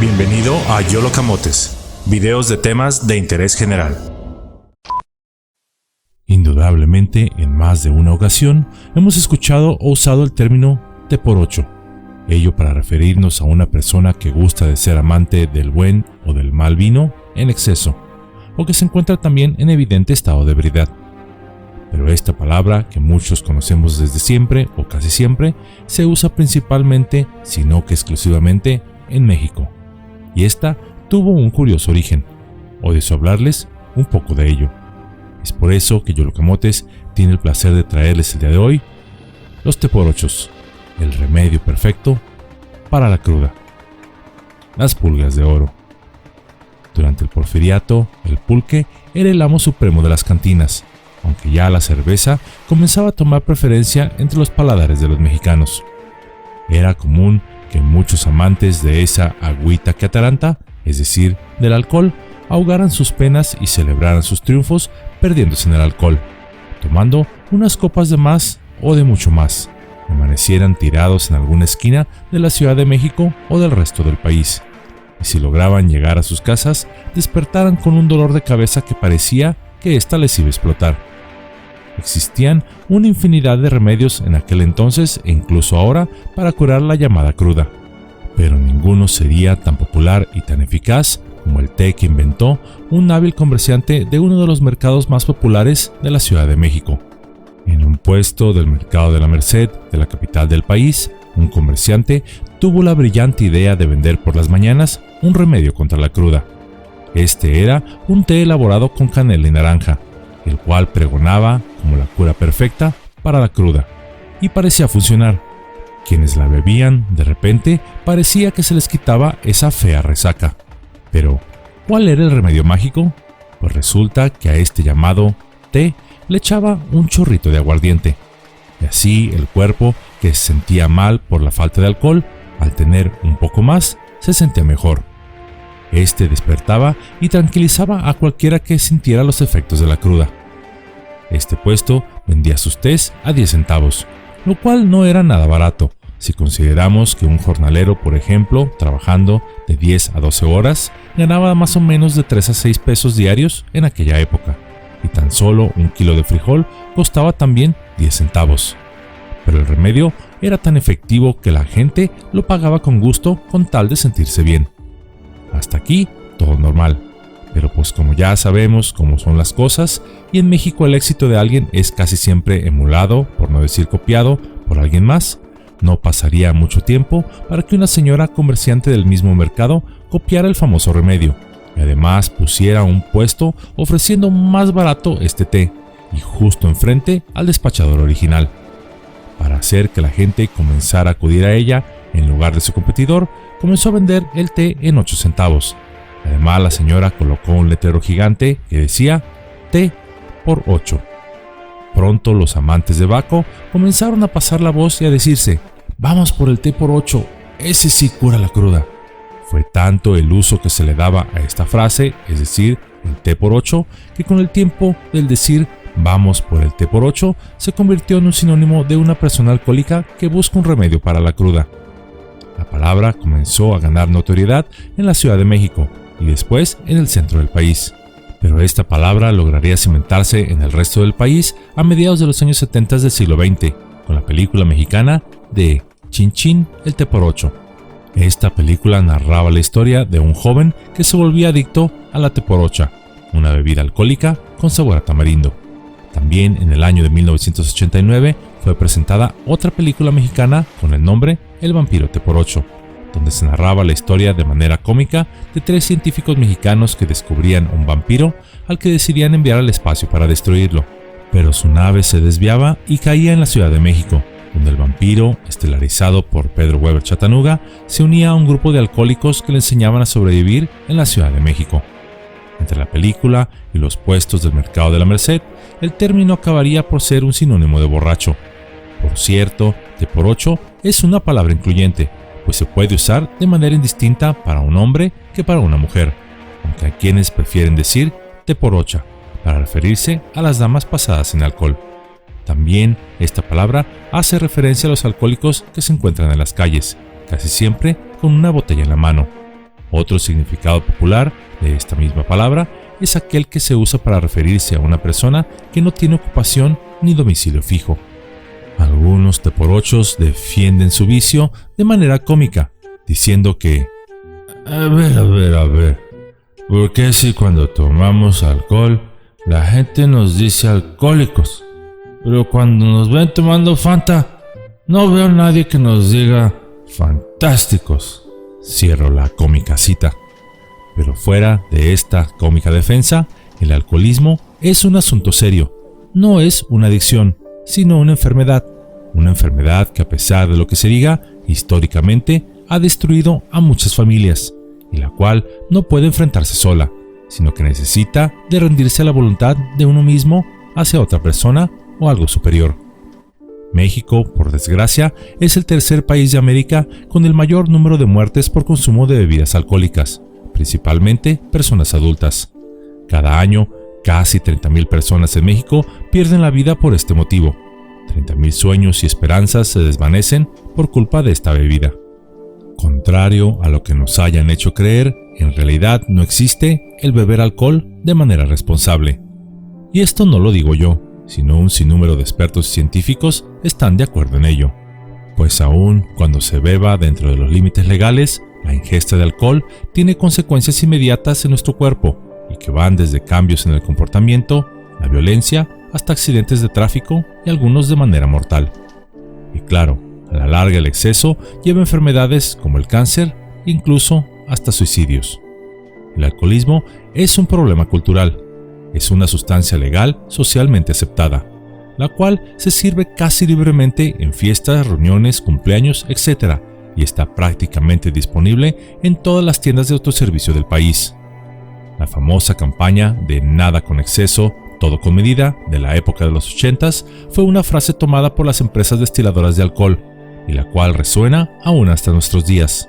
Bienvenido a YOLO Camotes, videos de temas de interés general. Indudablemente, en más de una ocasión, hemos escuchado o usado el término té por ocho, ello para referirnos a una persona que gusta de ser amante del buen o del mal vino en exceso, o que se encuentra también en evidente estado de ebriedad. Pero esta palabra, que muchos conocemos desde siempre o casi siempre, se usa principalmente, si no que exclusivamente, en México. Y esta tuvo un curioso origen. Hoy deseo hablarles un poco de ello. Es por eso que YOLO Camotes tiene el placer de traerles el día de hoy los té por ochos, el remedio perfecto para la cruda. Las pulgas de oro. Durante el Porfiriato, el pulque era el amo supremo de las cantinas, aunque ya la cerveza comenzaba a tomar preferencia entre los paladares de los mexicanos. Era común que muchos amantes de esa agüita que ataranta, es decir, del alcohol, ahogaran sus penas y celebraran sus triunfos perdiéndose en el alcohol, tomando unas copas de más o de mucho más, amanecieran tirados en alguna esquina de la Ciudad de México o del resto del país, y si lograban llegar a sus casas, despertaran con un dolor de cabeza que parecía que ésta les iba a explotar. Existían una infinidad de remedios en aquel entonces e incluso ahora para curar la llamada cruda, pero ninguno sería tan popular y tan eficaz como el té que inventó un hábil comerciante de uno de los mercados más populares de la Ciudad de México. En un puesto del mercado de la Merced, de la capital del país, un comerciante tuvo la brillante idea de vender por las mañanas un remedio contra la cruda. Este era un té elaborado con canela y naranja, el cual pregonaba como la cura perfecta para la cruda, y parecía funcionar. Quienes la bebían, de repente, parecía que se les quitaba esa fea resaca. Pero, ¿cuál era el remedio mágico? Pues resulta que a este llamado té le echaba un chorrito de aguardiente, y así el cuerpo, que se sentía mal por la falta de alcohol, al tener un poco más, se sentía mejor. Este despertaba y tranquilizaba a cualquiera que sintiera los efectos de la cruda. Este puesto vendía sus tés a 10 centavos, lo cual no era nada barato, si consideramos que un jornalero, por ejemplo, trabajando de 10 a 12 horas, ganaba más o menos de 3 a 6 pesos diarios en aquella época, y tan solo un kilo de frijol costaba también 10 centavos. Pero el remedio era tan efectivo que la gente lo pagaba con gusto con tal de sentirse bien. Hasta aquí, todo normal. Pero pues como ya sabemos cómo son las cosas, y en México el éxito de alguien es casi siempre emulado, por no decir copiado, por alguien más, no pasaría mucho tiempo para que una señora comerciante del mismo mercado copiara el famoso remedio, y además pusiera un puesto ofreciendo más barato este té, y justo enfrente al despachador original. Para hacer que la gente comenzara a acudir a ella, en lugar de su competidor, comenzó a vender el té en 8 centavos. Además, la señora colocó un letrero gigante que decía té por 8. Pronto los amantes de Baco comenzaron a pasar la voz y a decirse: vamos por el té por 8, ese sí cura la cruda. Fue tanto el uso que se le daba a esta frase, es decir, el té por 8, que con el tiempo del decir vamos por el té por 8 se convirtió en un sinónimo de una persona alcohólica que busca un remedio para la cruda. La palabra comenzó a ganar notoriedad en la Ciudad de México y después en el centro del país. Pero esta palabra lograría cimentarse en el resto del país a mediados de los años 70 del siglo XX, con la película mexicana de Chin Chin, el té por 8. Esta película narraba la historia de un joven que se volvía adicto a la té por ocho, una bebida alcohólica con sabor a tamarindo. También en el año de 1989 fue presentada otra película mexicana con el nombre El vampiro té por ocho, donde se narraba la historia de manera cómica de 3 científicos mexicanos que descubrían un vampiro al que decidían enviar al espacio para destruirlo, pero su nave se desviaba y caía en la Ciudad de México, donde el vampiro, estelarizado por Pedro Weber Chatanuga, se unía a un grupo de alcohólicos que le enseñaban a sobrevivir en la Ciudad de México. Entre la película y los puestos del mercado de la Merced, el término acabaría por ser un sinónimo de borracho. Por cierto, té por 8 es una palabra incluyente, pues se puede usar de manera indistinta para un hombre que para una mujer, aunque hay quienes prefieren decir té por ocho para referirse a las damas pasadas en alcohol. También esta palabra hace referencia a los alcohólicos que se encuentran en las calles, casi siempre con una botella en la mano. Otro significado popular de esta misma palabra es aquel que se usa para referirse a una persona que no tiene ocupación ni domicilio fijo. Algunos teporochos defienden su vicio de manera cómica, diciendo que a ver, ¿por qué si cuando tomamos alcohol la gente nos dice alcohólicos? Pero cuando nos ven tomando Fanta, no veo a nadie que nos diga fantásticos. Cierro la cómica cita. Pero fuera de esta cómica defensa, el alcoholismo es un asunto serio. No es una adicción, sino una enfermedad. Una enfermedad que, a pesar de lo que se diga, históricamente ha destruido a muchas familias, y la cual no puede enfrentarse sola, sino que necesita de rendirse a la voluntad de uno mismo hacia otra persona o algo superior. México, por desgracia, es el tercer país de América con el mayor número de muertes por consumo de bebidas alcohólicas, principalmente personas adultas. Cada año, casi 30,000 personas en México pierden la vida por este motivo. 30,000 sueños y esperanzas se desvanecen por culpa de esta bebida. Contrario a lo que nos hayan hecho creer, en realidad no existe el beber alcohol de manera responsable. Y esto no lo digo yo, sino un sinnúmero de expertos y científicos están de acuerdo en ello. Pues aun cuando se beba dentro de los límites legales, la ingesta de alcohol tiene consecuencias inmediatas en nuestro cuerpo y que van desde cambios en el comportamiento, la violencia, hasta accidentes de tráfico y algunos de manera mortal. Y claro, a la larga el exceso lleva enfermedades como el cáncer, incluso hasta suicidios. El alcoholismo es un problema cultural. Es una sustancia legal socialmente aceptada, la cual se sirve casi libremente en fiestas, reuniones, cumpleaños, etc. y está prácticamente disponible en todas las tiendas de autoservicio del país. La famosa campaña de nada con exceso, todo con medida, de la época de los 80s, fue una frase tomada por las empresas destiladoras de alcohol, y la cual resuena aún hasta nuestros días.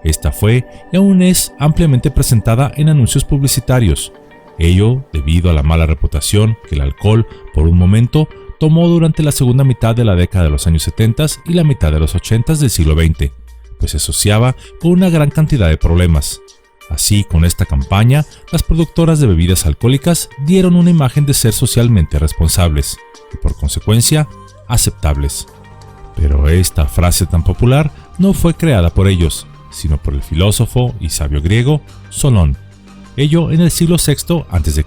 Esta fue y aún es ampliamente presentada en anuncios publicitarios, ello debido a la mala reputación que el alcohol, por un momento, tomó durante la segunda mitad de la década de los años 70 y la mitad de los 80 del siglo XX, pues se asociaba con una gran cantidad de problemas. Así, con esta campaña, las productoras de bebidas alcohólicas dieron una imagen de ser socialmente responsables y, por consecuencia, aceptables. Pero esta frase tan popular no fue creada por ellos, sino por el filósofo y sabio griego Solón, ello en el siglo VI a.C.,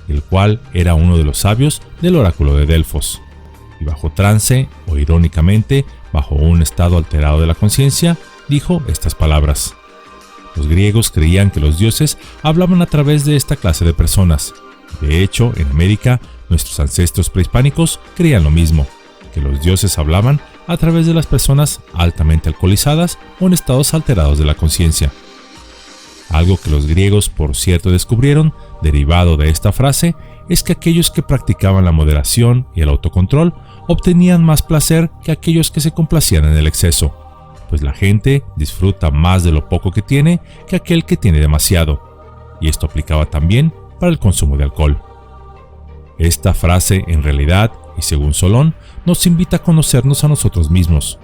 el cual era uno de los sabios del oráculo de Delfos, y bajo trance, o irónicamente, bajo un estado alterado de la conciencia, dijo estas palabras. Los griegos creían que los dioses hablaban a través de esta clase de personas. De hecho, en América, nuestros ancestros prehispánicos creían lo mismo, que los dioses hablaban a través de las personas altamente alcoholizadas o en estados alterados de la conciencia. Algo que los griegos, por cierto, descubrieron, derivado de esta frase, es que aquellos que practicaban la moderación y el autocontrol obtenían más placer que aquellos que se complacían en el exceso, pues la gente disfruta más de lo poco que tiene que aquel que tiene demasiado, y esto aplicaba también para el consumo de alcohol. Esta frase, en realidad, y según Solón, nos invita a conocernos a nosotros mismos,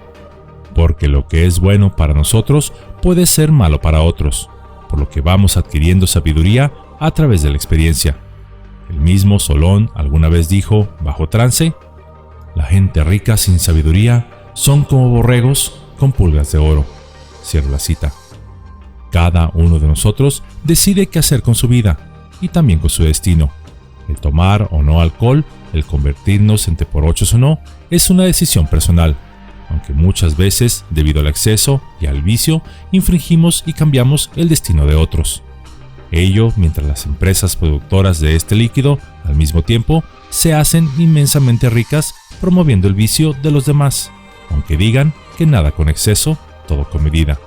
porque lo que es bueno para nosotros puede ser malo para otros, por lo que vamos adquiriendo sabiduría a través de la experiencia. El mismo Solón alguna vez dijo, bajo trance, la gente rica sin sabiduría son como borregos con pulgas de oro. Cierro la cita. Cada uno de nosotros decide qué hacer con su vida y también con su destino. El tomar o no alcohol, el convertirnos en teporochos o no, es una decisión personal, aunque muchas veces, debido al exceso y al vicio, infringimos y cambiamos el destino de otros. Ello mientras las empresas productoras de este líquido, al mismo tiempo, se hacen inmensamente ricas promoviendo el vicio de los demás, aunque digan que nada con exceso, todo con medida.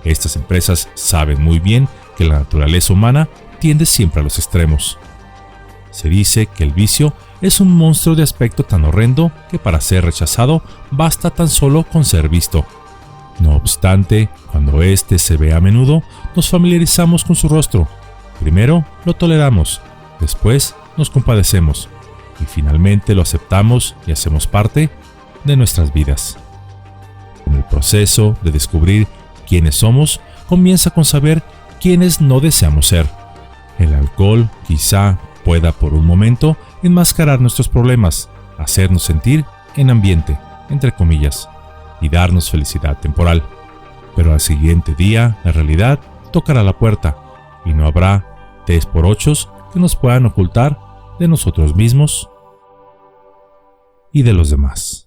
Estas empresas saben muy bien que la naturaleza humana tiende siempre a los extremos. Se dice que el vicio es un monstruo de aspecto tan horrendo que para ser rechazado basta tan solo con ser visto. No obstante, cuando éste se ve a menudo, nos familiarizamos con su rostro. Primero lo toleramos, después nos compadecemos y finalmente lo aceptamos y hacemos parte de nuestras vidas. En el proceso de descubrir quiénes somos, comienza con saber quiénes no deseamos ser. El alcohol quizá pueda por un momento enmascarar nuestros problemas, hacernos sentir en ambiente, entre comillas, y darnos felicidad temporal. Pero al siguiente día, la realidad tocará la puerta y no habrá 3x8 que nos puedan ocultar de nosotros mismos y de los demás.